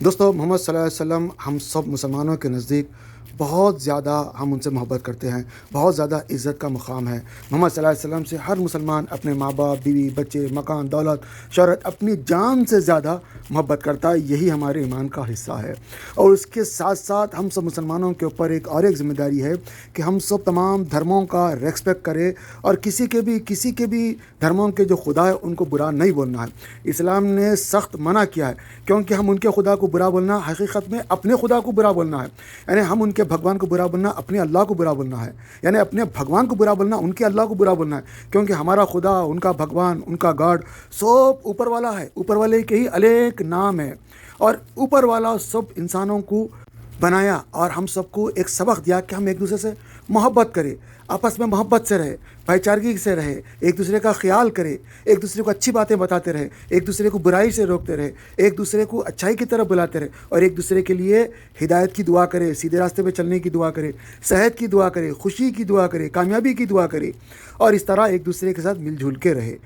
दोस्तों मोहम्मद सल्लल्लाहु अलैहि वसल्लम हम सब मुसलमानों के नज़दीक बहुत ज़्यादा हम उनसे मोहब्बत करते हैं। बहुत ज़्यादा इज़्ज़त का मुक़ाम है। मोहम्मद सल्लल्लाहु अलैहि वसल्लम से हर मुसलमान अपने माँ बाप, बीवी, बच्चे, मकान, दौलत, शोहरत, अपनी जान से ज़्यादा मोहब्बत करता है। यही हमारे ईमान का हिस्सा है। और उसके साथ साथ हम सब मुसलमानों के ऊपर एक और एक ज़िम्मेदारी है कि हम सब तमाम धर्मों का रेस्पेक्ट करें और किसी के भी धर्मों के जो खुदा है उनको बुरा नहीं बोलना है। इस्लाम ने सख्त मना किया है, क्योंकि हम उनके खुदा को बुरा बोलना हकीकत में अपने खुदा को बुरा बोलना है। यानी हम उनके भगवान को बुरा बोलना अपने अल्लाह को बुरा बोलना है। यानी अपने भगवान को बुरा बोलना उनके अल्लाह को बुरा बोलना है, क्योंकि हमारा खुदा, उनका भगवान, उनका गॉड सब ऊपर वाला है। ऊपर वाले के ही अनेक नाम है और ऊपर वाला सब इंसानों को बनाया और हम सबको एक सबक दिया कि हम एक दूसरे से मोहब्बत करें, आपस में मोहब्बत से रहे, भाईचारगी से रहे, एक दूसरे का ख्याल करें, एक दूसरे को अच्छी बातें बताते रहे, एक दूसरे को बुराई से रोकते रहे, एक दूसरे को अच्छाई की तरफ बुलाते रहे और एक दूसरे के लिए हिदायत की दुआ करें, सीधे रास्ते पे चलने की दुआ करें, सेहत की दुआ करें, खुशी की दुआ करें, कामयाबी की दुआ करें और इस तरह एक दूसरे के साथ मिलजुल के रहे।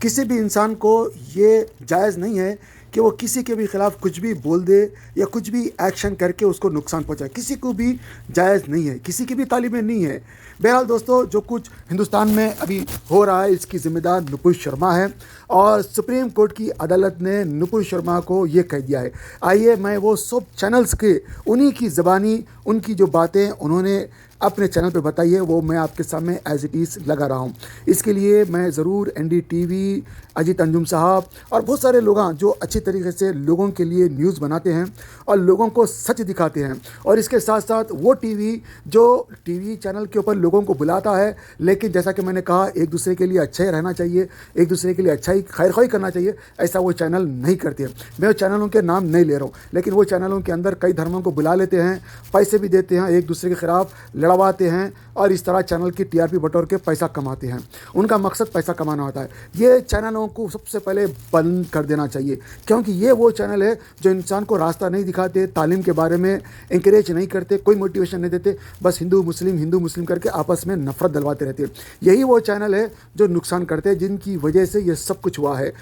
किसी भी इंसान को ये जायज़ नहीं है कि वो किसी के भी ख़िलाफ़ कुछ भी बोल दे या कुछ भी एक्शन करके उसको नुकसान पहुंचाए। किसी को भी जायज़ नहीं है, किसी की भी तालीम में नहीं है। बहरहाल दोस्तों, जो कुछ हिंदुस्तान में अभी हो रहा है इसकी ज़िम्मेदार नुपुर शर्मा है और सुप्रीम कोर्ट की अदालत ने नुपुर शर्मा को ये कह दिया है। आइए मैं वो सब चैनल्स के उन्हीं की ज़बानी उनकी जो बातें उन्होंने अपने चैनल पे बताइए वो मैं आपके सामने एज इट इज़ लगा रहा हूँ। इसके लिए मैं ज़रूर NDTV, अजीत अंजुम साहब और बहुत सारे लोग हैं जो अच्छी तरीके से लोगों के लिए न्यूज़ बनाते हैं और लोगों को सच दिखाते हैं। और इसके साथ साथ वो टीवी जो टीवी चैनल के ऊपर लोगों को बुलाता है, लेकिन जैसा कि मैंने कहा एक दूसरे के लिए अच्छा ही रहना चाहिए, एक दूसरे के लिए अच्छाई खैर करना चाहिए, ऐसा वो चैनल नहीं करते हैं। मैं चैनलों के नाम नहीं ले रहा हूँ, लेकिन वो चैनलों के अंदर कई धर्मों को बुला लेते हैं, पैसे भी देते हैं, एक दूसरे के ख़िलाफ़ लड़वाते हैं और इस तरह चैनल की TRP बटोर के पैसा कमाते हैं। उनका मकसद पैसा कमाना होता है। ये चैनलों को सबसे पहले बंद कर देना चाहिए, क्योंकि ये वो चैनल है जो इंसान को रास्ता नहीं दिखाते, तालीम के बारे में इंकरेज नहीं करते, कोई मोटिवेशन नहीं देते, बस हिंदू मुस्लिम करके आपस में नफरत डलवाते रहते हैं। यही वो चैनल है जो नुकसान करते हैं, जिनकी वजह से ये सब कुछ हुआ है।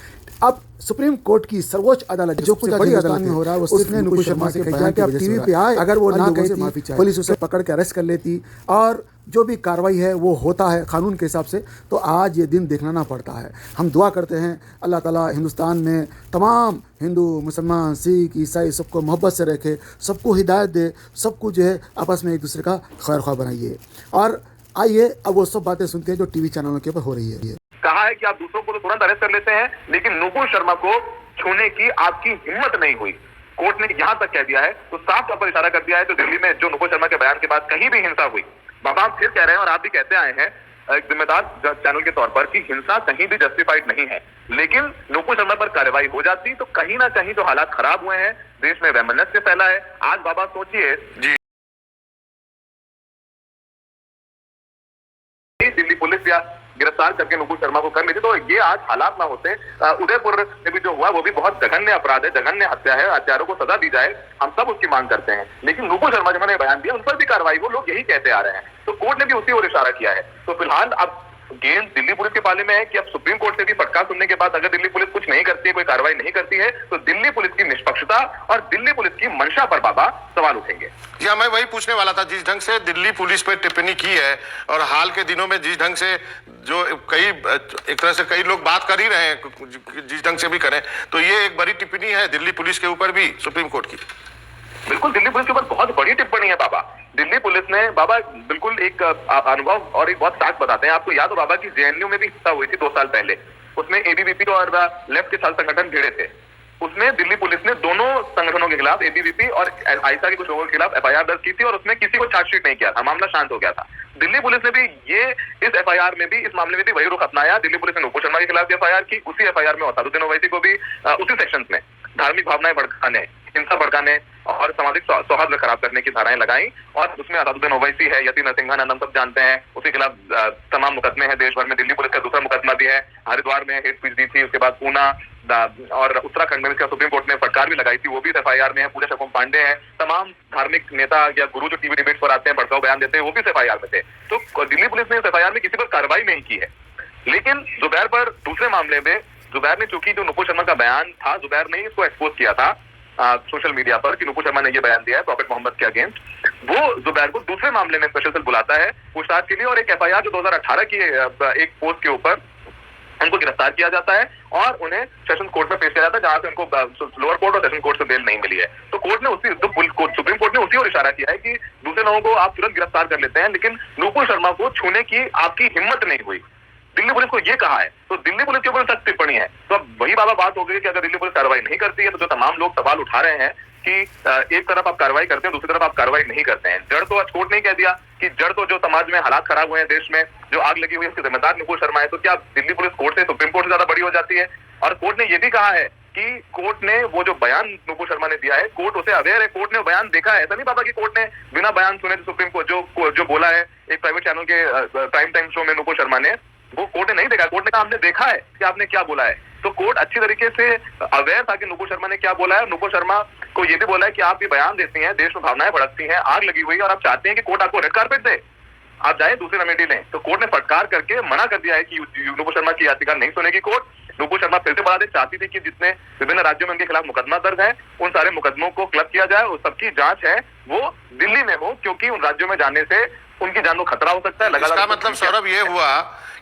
अब सुप्रीम कोर्ट की सर्वोच्च अदालत जो कुछ बड़ी अदालत में हो रहा है उसने नुपुर शर्मा से कहा कि आप टीवी पे आए, अगर वो ना कहती पुलिस उसे पकड़ के अरेस्ट कर लेती और जो भी कार्रवाई है वो होता है कानून के हिसाब से, तो आज ये दिन देखना ना पड़ता है। हम दुआ करते हैं अल्लाह ताला हिंदुस्तान में तमाम हिंदू, मुसलमान, सिख, ईसाई सबको मोहब्बत से रखे, सबको हिदायत दे, सबको जो है आपस में एक दूसरे का खैर ख्वाह बनाइए। और आइए अब वो सब बातें सुनते हैं जो टीवी चैनलों के ऊपर हो रही है। कहा है कि आप दूसरों को तो तुरंत अरेस्ट कर लेते हैं, लेकिन नुपुर शर्मा को छूने की आपकी हिम्मत नहीं हुई। कोर्ट ने यहां तक कह दिया है, तो साफ तौर पर इशारा कर दिया है। तो दिल्ली में जो नुपुर शर्मा के बयान के बाद कहीं भी हिंसा हुई, बाबा आप फिर कह रहे हैं और आप भी कहते आए हैं एक जिम्मेदार चैनल के तौर पर कि हिंसा कहीं भी जस्टिफाइड नहीं है, लेकिन नुपुर शर्मा पर कार्रवाई हो जाती तो कहीं ना कहीं जो हालात खराब हुए हैं, देश में वैमनस्य फैला है। आज बाबा सोचिए जी, दिल्ली पुलिस या गिरफ्तार करके नुपुर शर्मा को कर लेती तो ये आज हालात ना होते। उदयपुर में भी जो हुआ वो भी बहुत जघन्य अपराध है, जघन्य हत्या है, हत्यारों को सजा दी जाए, हम सब उसकी मांग करते हैं। लेकिन नुपुर शर्मा जिन्होंने बयान दिया उन पर भी कार्रवाई हो, लोग यही कहते आ रहे हैं। तो कोर्ट ने भी उसी ओर इशारा किया है। तो फिलहाल अब गेंद दिल्ली पुलिस के पाले में है कि अब सुप्रीम कोर्ट से भी फटकार सुनने के बाद अगर दिल्ली पुलिस कुछ नहीं करती है, कोई कार्रवाई नहीं करती है, तो दिल्ली पुलिस की निष्पक्षता और दिल्ली पुलिस की मंशा पर बाबा सवाल उठेंगे। जी हाँ, मैं वही पूछने वाला था। जिस ढंग से दिल्ली पुलिस पे टिप्पणी की है और हाल के दिनों में जिस ढंग से जो एक तरह से कई लोग बात कर ही रहे हैं, जिस ढंग से भी करें, तो ये एक बड़ी टिप्पणी है दिल्ली पुलिस के ऊपर भी सुप्रीम कोर्ट की। बिल्कुल, दिल्ली पुलिस के ऊपर बहुत बड़ी टिप्पणी है बाबा। दिल्ली पुलिस ने बाबा बिल्कुल एक अनुभव और एक बहुत फैक्ट बताते हैं आपको। याद हो बाबा की JNU में भी हिंसा हुई थी 2 साल पहले, उसमें ABVP और लेफ्ट के छात्र संगठन भिड़े थे। उसमें दिल्ली पुलिस ने दोनों संगठनों के खिलाफ, ABVP और आइसा के कुछ लोगों के खिलाफ FIR दर्ज की थी और उसमें किसी को चार्जशीट नहीं किया था, मामला शांत हो गया था। दिल्ली पुलिस ने भी इस FIR में भी, इस मामले में भी वही रुख अपनाया। दिल्ली पुलिस ने नुपुर शर्मा के खिलाफ FIR की, उसी FIR में असादुद्दीन ओवैसी को भी उसी सेक्शन में धार्मिक भावनाएं भड़काने, हिंसा भड़काने और सामाजिक सौहार्द खराब करने की धाराएं लगाई। और उसमें असादुद्दीन ओवैसी है, यति नरसिंहानंद, हम सब जानते हैं, उसके खिलाफ तमाम मुकदमे हैं देश भर में। दिल्ली पुलिस का दूसरा मुकदमा भी है, हरिद्वार में हेट स्पीच दी थी, उसके बाद ऊना और उत्तराखंड में इसका सुप्रीम कोर्ट ने फटकार भी लगाई थी, वो भी FIR में है। पूजा शकुम पांडे हैं, तमाम धार्मिक नेता या गुरु जो टीवी डिबेट पर आते हैं, भड़काऊ बयान देते हैं, वो भी FIR में थे। तो दिल्ली पुलिस ने FIR में किसी पर कार्रवाई नहीं की है। लेकिन जुबैर पर दूसरे मामले में जुबैर ने, चूंकि जो नुपुर शर्मा का बयान था, जुबैर ने इसको एक्सपोज किया था, सोशल मीडिया पर कि नुपुर शर्मा ने ये बयान दिया है प्रॉफेट मोहम्मद के अगेंस्ट, वो जुबैर को दूसरे मामले में स्पेशल सेल बुलाता है पूछताछ के लिए और एक एफआईआर जो 2018 की एक पोस्ट के ऊपर उनको गिरफ्तार किया जाता है और उन्हें सेशन कोर्ट में पेश किया जाता है, जहां से उनको लोअर कोर्ट और सेशन कोर्ट से बेल नहीं मिली है। तो कोर्ट ने सुप्रीम कोर्ट ने उसी ओर इशारा किया है कि दूसरे लोगों को आप तुरंत गिरफ्तार कर लेते हैं, लेकिन नुपुर शर्मा को छूने की आपकी हिम्मत नहीं हुई। दिल्ली पुलिस को ये कहा है, तो दिल्ली पुलिस के ऊपर सख्त टिप्पणी है। तो अब वही बाबा बात हो गई कि अगर दिल्ली पुलिस कार्रवाई नहीं करती है तो जो तमाम लोग सवाल उठा रहे हैं कि एक तरफ आप कार्रवाई करते हैं, दूसरी तरफ आप कार्रवाई नहीं करते हैं। जड़ तो आज कोर्ट ने कह दिया कि जड़ तो जो समाज में हालात खराब हुए हैं, देश में जो आग लगी हुई है, उसके जिम्मेदार नुपुर शर्मा है। तो क्या दिल्ली पुलिस कोर्ट से, सुप्रीम कोर्ट से ज्यादा बड़ी हो जाती है? और कोर्ट ने यह भी कहा है कि कोर्ट ने वो जो बयान नुपुर शर्मा ने दिया है, कोर्ट उसे अवेयर है, कोर्ट ने बयान देखा है। ऐसा नहीं बाबा कि कोर्ट ने बिना बयान सुने सुप्रीम कोर्ट जो बोला है एक प्राइवेट चैनल के प्राइम टाइम शो में नुपुर शर्मा ने, वो कोर्ट ने नहीं देखा। कोर्ट ने कहा हमने देखा है कि आपने क्या बोला है। तो कोर्ट अच्छी तरीके से अवेयर था कि नुपुर शर्मा ने क्या बोला है। नुपुर शर्मा को यह भी बोला है कि आप ये बयान देती हैं, देश में भावनाएं भड़कती हैं, आग लगी हुई है और आप चाहते हैं कि कोर्ट आपको रेड कार्पेट दे, आप जाए दूसरी रेमेडी लें। तो कोर्ट ने फटकार करके मना कर दिया है कि नुपुर शर्मा की याचिका नहीं सुनेगी कोर्ट। नुपुर शर्मा फिर से बता दे चाहती थी कि जितने विभिन्न राज्यों में उनके खिलाफ मुकदमा दर्ज है, उन सारे मुकदमों को क्लब किया जाए और सबकी जांच है वो दिल्ली में हो, क्योंकि उन राज्यों में जाने से उनकी जान को खतरा हो सकता है। इसका मतलब सौरभ ये हुआ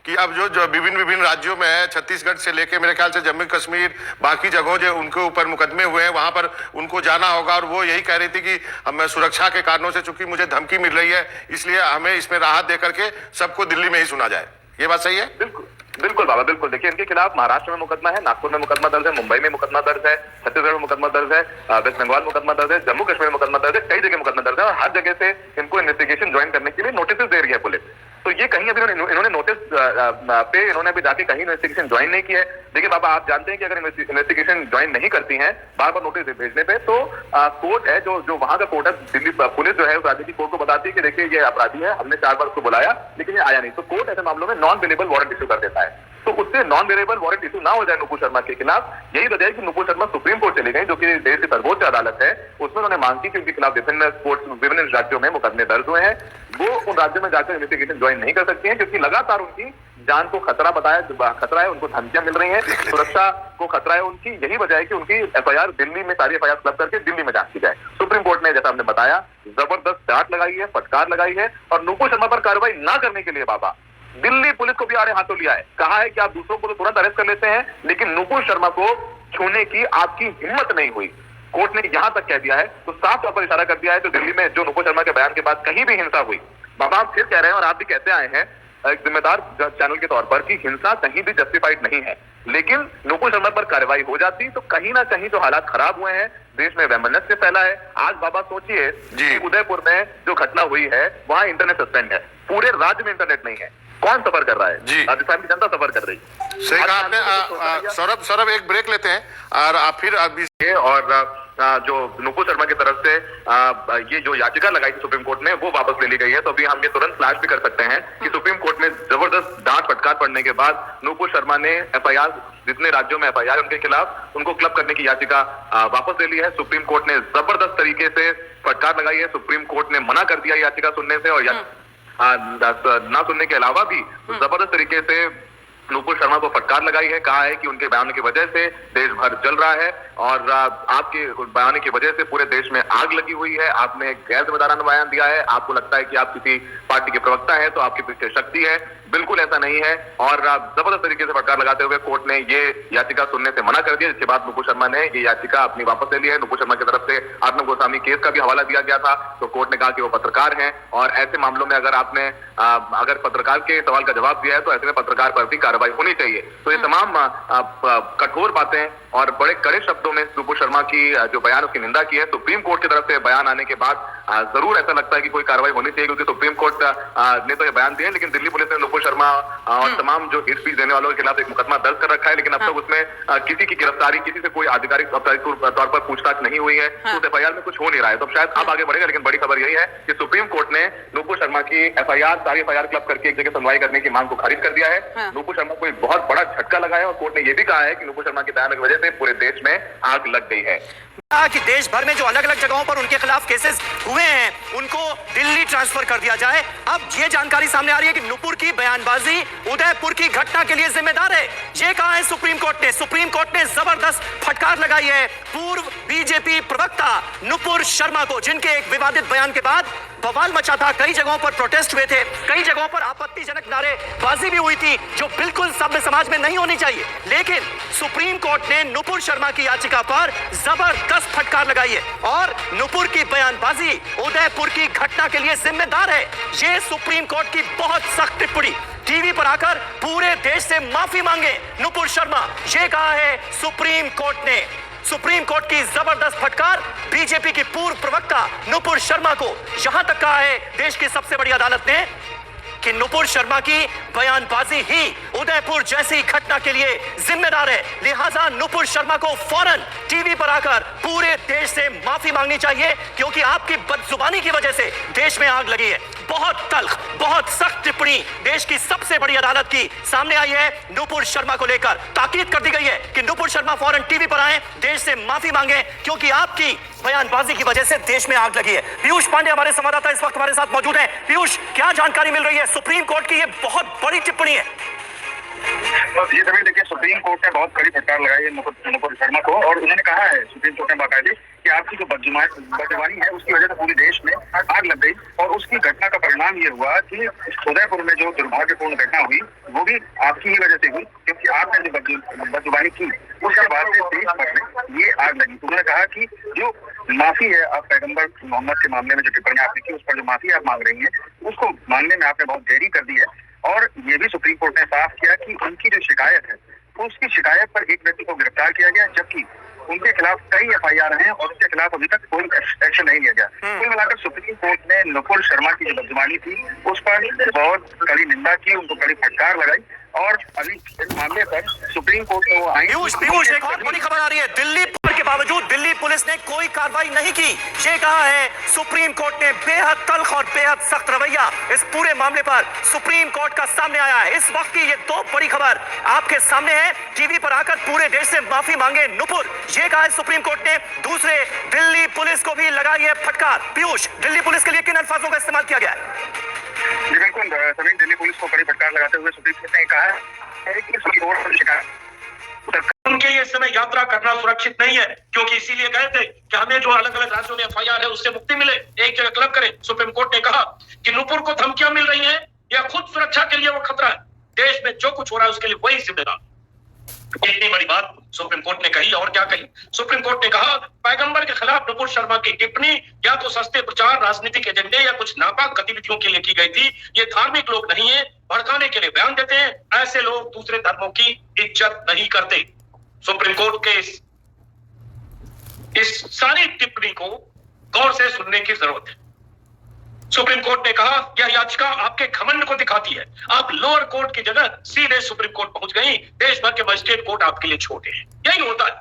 कि अब जो विभिन्न राज्यों में है, छत्तीसगढ़ से लेके मेरे ख्याल से जम्मू कश्मीर, बाकी जगहों जो उनके ऊपर मुकदमे हुए हैं, वहां पर उनको जाना होगा। और वो यही कह रही थी कि हम सुरक्षा के कारणों से, चूंकि मुझे धमकी मिल रही है, इसलिए हमें इसमें राहत देकर के सबको दिल्ली में ही सुना जाए। ये बात सही है? बिल्कुल बिल्कुल बाबा, बिल्कुल। देखिए, इनके खिलाफ महाराष्ट्र में मुकदमा है, नागपुर में मुकदमा दर्ज है, मुंबई में मुकदमा दर्ज है, छत्तीसगढ़ में मुकदमा दर्ज है, वेस्ट बंगाल मुकदमा दर्ज है, जम्मू कश्मीर में मुकदमा दर्ज है, कई जगह मुकदमा दर्ज है और हर जगह से इनको इन्वेस्टिगेशन ज्वाइन करने के लिए नोटिस दे रही है पुलिस। तो ये कहीं अभी इन्होंने नोटिस पे इन्होंने अभी जाके कहीं इन्वेस्टिगेशन ज्वाइन नहीं की है। देखिए बाबा, आप जानते हैं कि अगर इन्वेस्टिगेशन ज्वाइन नहीं करती हैं बार बार नोटिस भेजने पे, तो कोर्ट है जो वहां का कोर्ट है, दिल्ली पुलिस जो है उस राज्य की कोर्ट को बताती है कि देखिए ये अपराधी है, हमने 4 बार उसको बुलाया लेकिन ये आया नहीं। तो कोर्ट ऐसे मामलों में नॉन वेलेबल वारंट इश्यू कर देता है। तो उससे नॉन वेलेबल वारंट इशू ना हो जाए नुपुर शर्मा के खिलाफ, यही वजह है कि नुपुर शर्मा सुप्रीम कोर्ट चली गई, जो कि देश की सर्वोच्च अदालत है। उसमें उन्होंने मांग की कि उनके खिलाफ विभिन्न राज्यों में मुकदमे दर्ज हुए हैं, वो उन राज्यों में जाकर इन्वेस्टिगेशन ज्वाइन नहीं कर सकती हैं, क्योंकि लगातार उनकी जान को खतरा खतरा है, उनको धमकियां मिल रही हैं, सुरक्षा को खतरा है उनकी। यही वजह है कि उनकी एफआईआर दिल्ली में, सारी एफआईआर क्लब करके दिल्ली में जांच की जाए। सुप्रीम कोर्ट ने, जैसा हमने बताया, जबरदस्त डांट लगाई है, फटकार लगाई है और नुपुर शर्मा पर कार्रवाई ना करने के लिए बाबा दिल्ली पुलिस को भी आड़े हाथों लिया है। कहा है कि आप दूसरों को तो तुरंत अरेस्ट कर लेते हैं, लेकिन नुपुर शर्मा को छूने की आपकी हिम्मत नहीं हुई। कोर्ट ने यहां तक कह दिया है, तो साफ तौर पर इशारा कर दिया है कि दिल्ली में जो नुपुर शर्मा के बयान के बाद कहीं भी हिंसा हुई, बाबा आप फिर कह रहे हैं और आप भी कहते आए हैं एक जिम्मेदार चैनल के तौर पर कि हिंसा कहीं भी जस्टिफाइड नहीं है, लेकिन नुपुर शर्मा पर कार्रवाई हो जाती तो कहीं ना कहीं जो हालात खराब हुए हैं, देश में वैमनस्य फैला है। आज बाबा सोचिए कि उदयपुर में जो घटना हुई है वहां इंटरनेट सस्पेंड है, पूरे राज्य में इंटरनेट नहीं है। कौन सफर कर रहा है? राजस्थान की जनता सफर कर रही है। सही कहा आपने। सौरभ एक ब्रेक लेते हैं और आप फिर और जो नुपुर शर्मा की तरफ से ये जो याचिका लगाई थी सुप्रीम कोर्ट ने, वो वापस ले ली गई है। तो अभी हम ये तुरंत फ्लैश भी कर सकते हैं कि सुप्रीम कोर्ट में जबरदस्त डांट फटकार पड़ने के बाद नुपुर शर्मा ने एफआईआर, जितने राज्यों में एफआईआर उनके खिलाफ, उनको क्लब करने की याचिका वापस ले ली है। सुप्रीम कोर्ट ने जबरदस्त तरीके से फटकार लगाई है। सुप्रीम कोर्ट ने मना कर दिया याचिका सुनने से, और ना सुनने के अलावा भी जबरदस्त तरीके से नुपुर शर्मा को फटकार लगाई है। कहा है कि उनके बयान की वजह से देश भर जल रहा है और आपके बयान की वजह से पूरे देश में आग लगी हुई है। आपने गैर जिम्मेदाराना बयान दिया है, आपको लगता है कि आप किसी पार्टी के प्रवक्ता हैं तो आपके पीछे शक्ति है, बिल्कुल ऐसा नहीं है। और जबरदस्त तरीके से फटकार लगाते हुए कोर्ट ने ये याचिका सुनने से मना कर दिया, जिसके बाद नुपुर शर्मा ने ये याचिका अपनी वापस ले ली है। नुपुर शर्मा की तरफ से अर्नब गोस्वामी केस का भी हवाला दिया गया था, तो कोर्ट ने कहा कि वो पत्रकार हैं और ऐसे मामलों में अगर आपने अगर पत्रकार के सवाल का जवाब दिया है तो ऐसे में पत्रकार पर भी कार्रवाई होनी चाहिए। तो ये तमाम कठोर बातें और बड़े कड़े शब्दों में नुपुर शर्मा की जो बयान उसकी निंदा की है। सुप्रीम कोर्ट की तरफ से बयान आने के बाद जरूर ऐसा लगता है कि कोई कार्रवाई होनी चाहिए, क्योंकि सुप्रीम कोर्ट ने तो ये बयान दिया है, लेकिन दिल्ली पुलिस ने नुपुर शर्मा और तमाम जो हिट स्पीच देने वालों के खिलाफ एक मुकदमा दर्ज कर रखा है, लेकिन अब तक उसमें किसी की गिरफ्तारी, किसी से कोई आधिकारिक तौर पर पूछताछ नहीं हुई है। तो उस एफआईआर में कुछ हो नहीं रहा है, तो शायद अब आगे बढ़ेगा। लेकिन बड़ी खबर यही है कि सुप्रीम कोर्ट ने नुपुर शर्मा की एफआईआर, सारी एफआईआर क्लब करके एक जगह सुनवाई करने की मांग को खारिज कर दिया है। नुपुर शर्मा को एक बहुत बड़ा झटका लगा है और कोर्ट ने यह भी कहा है कि नुपुर शर्मा के बयान की वजह से पूरे देश में आग लग गई है। कि देश भर में जो अलग अलग जगहों पर उनके खिलाफ केसेस हुए हैं उनको दिल्ली ट्रांसफर कर दिया जाए। अब ये जानकारी सामने आ रही है कि नुपुर की बयानबाजी उदयपुर की घटना के लिए जिम्मेदार है। ये कहा है सुप्रीम कोर्ट ने। सुप्रीम कोर्ट ने जबरदस्त फटकार लगाई है पूर्व बीजेपी प्रवक्ता नुपुर शर्मा को, जिनके एक विवादित बयान के बाद बवाल मचा था। कई जगहों पर प्रोटेस्ट हुए थे, कई जगहों पर आपत्तिजनक नारेबाजी भी हुई थी जो बिल्कुल सभ्य समाज में नहीं होनी चाहिए। लेकिन सुप्रीम कोर्ट ने नुपुर शर्मा की याचिका पर जबरदस्त फटकार लगाई है और नुपुर की बयानबाजी उदयपुर की घटना के लिए जिम्मेदार है। यह सुप्रीम कोर्ट की बहुत सख्त टिप्पणी। टीवी पर आकर पूरे देश से माफी मांगे नुपुर शर्मा, यह कहा है सुप्रीम कोर्ट ने। सुप्रीम कोर्ट की जबरदस्त फटकार बीजेपी की पूर्व प्रवक्ता नुपुर शर्मा को। यहां तक कहा है देश की सबसे बड़ी अदालत ने कि नुपुर शर्मा की बयानबाजी ही उदयपुर जैसी घटना के लिए जिम्मेदार है। लिहाजा नुपुर शर्मा को फौरन टीवी पर आकर पूरे देश से माफी मांगनी चाहिए, क्योंकि आपकी बदजुबानी की वजह से देश में आग लगी है। बहुत तल्ख, बहुत सख्त टिप्पणी देश की सबसे बड़ी अदालत की सामने आई है नुपुर शर्मा को लेकर। ताकीद कर दी गई है कि नुपुर शर्मा फौरन टीवी पर आए, देश से माफी मांगे, क्योंकि आपकी बयानबाजी की वजह से देश में आग लगी है। पीयूष पांडे हमारे संवाददाता इस वक्त हमारे साथ मौजूद हैं। पीयूष, क्या जानकारी मिल रही है? सुप्रीम कोर्ट की ये बहुत बड़ी टिप्पणी है। ये सभी देखिए, सुप्रीम कोर्ट ने बहुत कड़ी फटकार लगाई है नुपुर शर्मा को और उन्होंने कहा है सुप्रीम कोर्ट ने बाकायदे कि आपकी जो बदजुबानी है उसकी वजह से पूरे देश में आग लग गई और उसकी घटना का परिणाम ये हुआ कि उदयपुर में जो दुर्भाग्यपूर्ण घटना हुई वो भी आपकी ही वजह से हुई, क्योंकि आपने जो बदजुबानी की उसके बाद से देश भर में ये आग लगी। उन्होंने कहा कि जो माफी है आप पैगंबर मोहम्मद के मामले में जो टिप्पणी आपने की उस पर जो माफी आप मांग रही है उसको मानने में आपने बहुत देरी कर दी है। और ये भी सुप्रीम कोर्ट ने साफ किया कि उनकी जो शिकायत है उसकी शिकायत पर एक व्यक्ति को गिरफ्तार किया गया, जबकि उनके खिलाफ कई एफआईआर हैं और उनके खिलाफ अभी तक कोई एक्शन नहीं लिया गया। कुल मिलाकर सुप्रीम कोर्ट ने नुपुर शर्मा की जो बदजुबानी थी उस पर बहुत कड़ी निंदा की, उनको कड़ी फटकार लगाई और अभी इस मामले पर सुप्रीम कोर्ट में वो आई। पीयूष, एक और बड़ी खबर आ रही है। दिल्ली के बावजूद दिल्ली पुलिस ने कोई कार्रवाई नहीं की, ये कहा है सुप्रीम कोर्ट ने। बेहद तल्ख और बेहद सख्त रवैया इस पूरे मामले पर सुप्रीम कोर्ट का सामने आया है। इस वक्त की ये दो बड़ी खबर आपके सामने है। टीवी पर आकर पूरे देश से माफी मांगे नुपुर, ये कहा है सुप्रीम कोर्ट ने। दूसरे, दिल्ली पुलिस को भी लगाई है फटकार। पीयूष, दिल्ली पुलिस के लिए किन अल्फाजों का इस्तेमाल किया गया है? जी बिल्कुल सभी, दिल्ली पुलिस को कड़ी फटकार लगाते हुए सुप्रीम कोर्ट ने कहा है कि उनके लिए इस समय यात्रा करना सुरक्षित नहीं है, क्योंकि इसीलिए गए थे कि हमें जो अलग अलग राज्यों में एफआईआर है उससे मुक्ति मिले, एक जगह क्लब करें। सुप्रीम कोर्ट ने कहा कि नुपुर को धमकियां मिल रही हैं या खुद सुरक्षा के लिए वो खतरा है। देश में जो कुछ हो रहा है उसके लिए वही जिम्मेदार। इतनी बड़ी बात सुप्रीम कोर्ट ने कही। और क्या कही? सुप्रीम कोर्ट ने कहा पैगंबर के खिलाफ नुपुर शर्मा की टिप्पणी या तो सस्ते प्रचार, राजनीतिक एजेंडे या कुछ नापाक गतिविधियों के लिए की गई थी। ये धार्मिक लोग नहीं है, भड़काने के लिए बयान देते हैं। ऐसे लोग दूसरे धर्मों की इज्जत नहीं करते। सुप्रीम कोर्ट के इस सारी टिप्पणी को गौर से सुनने की जरूरत है। सुप्रीम कोर्ट ने कहा यह याचिका आपके घमंड को दिखाती है। आप लोअर कोर्ट की जगह सीधे सुप्रीम कोर्ट पहुंच गई। देश भर के मजिस्ट्रेट कोर्ट आपके लिए छोटे हैं। यही होता है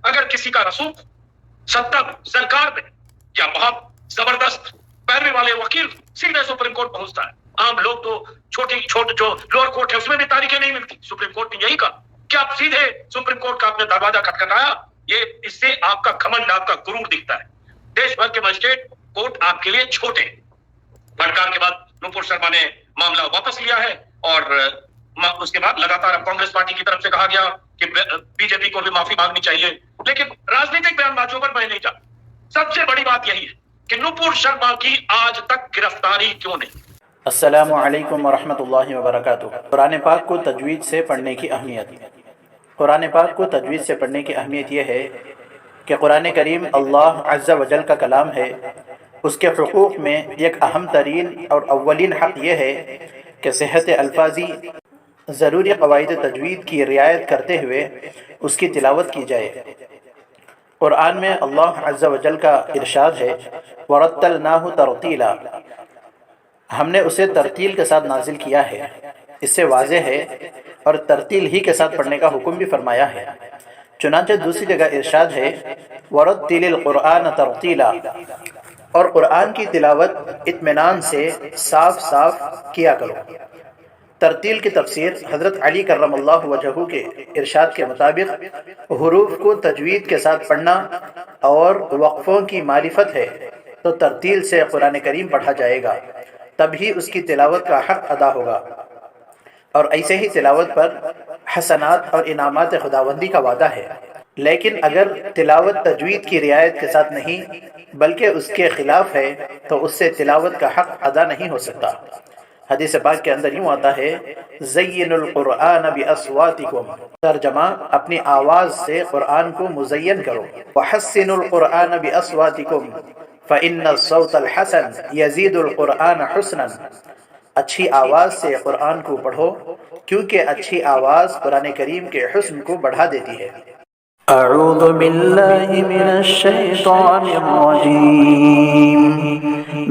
अगर किसी का रसूख सत्ता सरकार में या बहुत जबरदस्त पैरवी वाले वकील सीधे सुप्रीम कोर्ट पहुंचता है। आम लोग तो छोटे जो लोअर कोर्ट है उसमें भी तारीखें नहीं मिलती। सुप्रीम कोर्ट ने यही कहा कि आप सीधे सुप्रीम कोर्ट का आपने दरवाजा खटखटाया। ये इससे आपका घमंड, आपका गुरूर दिखता है। देश भर के मजिस्ट्रेट कोर्ट आपके लिए छोटे। फटकार के बाद नुपुर शर्मा ने मामला वापस लिया है और उसके बाद लगातार अब कांग्रेस पार्टी की तरफ से कहा गया कि बीजेपी को भी माफी मांगनी चाहिए, लेकिन राजनीतिक बयानबाजियों पर मैं नहीं जाता। सबसे बड़ी बात यही है कि नुपुर शर्मा की आज तक गिरफ्तारी क्यों नहीं? अस्सलामु अलैकुम वरहमतुल्लाहि वबरकातुहू। कुरान पाक को तजवीद से पढ़ने की अहमियत। कुरान पाक को तजवीद से पढ़ने की अहमियत यह है कि कुरान करीम अल्लाह अज़्ज़ा वजल का कलाम है। उसके हुकूक़ में एक अहम तरीन और अव्वलीन हक़ यह है कि सेहत अल्फाजी ज़रूरी क़वाइद तजवीद की रियायत करते हुए उसकी तिलावत की जाए। कुरान में अल्लाह अज़्ज़ा वजल का इरशाद है, वरत्तलनाहु तरतीला, हमने उसे तरतील के साथ नाजिल किया है। इससे वाज़ेह है और तरतील ही के साथ पढ़ने का हुक्म भी फरमाया है। चुनांचे दूसरी जगह इरशाद है, वरत्तिलिल कुरआन तरतीला, और कुरान की तिलावत इत्मीनान से साफ साफ किया करो। तरतील की तफसीर हज़रत अली करमल्लाहु वजहू के इरशाद के मुताबिक हुरूफ को तजवीद के साथ पढ़ना और वक्फ़ों की मारिफत है तो तरतील से कुरान करीम पढ़ा जाएगा, तभी उसकी तिलावत का हक़ अदा होगा। और ऐसे ही तिलावत पर हसनात और इनामात खुदावंदी का वादा है। लेकिन अगर तिलावत तजवीद की रियायत के साथ नहीं बल्कि उसके खिलाफ है तो उससे तिलावत का हक़ अदा नहीं हो सकता। हदीस पाक के अंदर यूँ आता है, ज़य्यिनुल कुरआन बिअस्वातिकुम, तर्जमा अपनी आवाज़ से कुरान को मुज़य्यन करो। वहस्सिनुल कुरआन बिअस्वातिकुम फ़इन्न सौतल हसन यज़ीदुल कुरआन हुस्नन, अच्छी आवाज़ से कुरान को पढ़ो क्योंकि अच्छी आवाज़ कुरान करीम के हुस्न को बढ़ा देती है। अऊज़ु बिल्लाहि मिनश शैतानिर रजीम,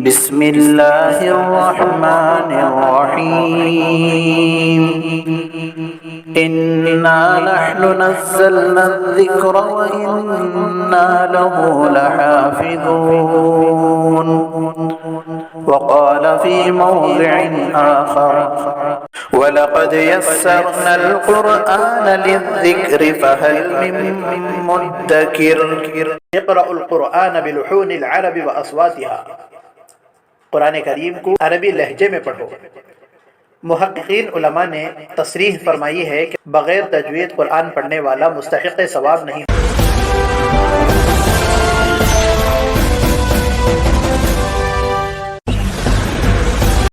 बिस्मिल्लाहिर रहमानिर रहीम, इन्ना नहनु नज़्ज़लना ज़िक्रा व इन्ना लहू लहाफ़िज़ून। वक़ाल फ़ी मौज़िइन आख़र वलक़द यस्सरनल क़ुरआन लिज़्ज़िक्रि फ़हल मिन मुद्दकिर। इक़रउल क़ुरआन बिलुहूनिल अरबि व अस्वातिहा, कुरान करीम को अरबी लहजे में पढ़ो। मुहक्किकीन उलमा ने तसरीह फरमाई है कि बग़ैर तजवीद कुरान पढ़ने वाला मुस्तहिक़ सवाब नहीं।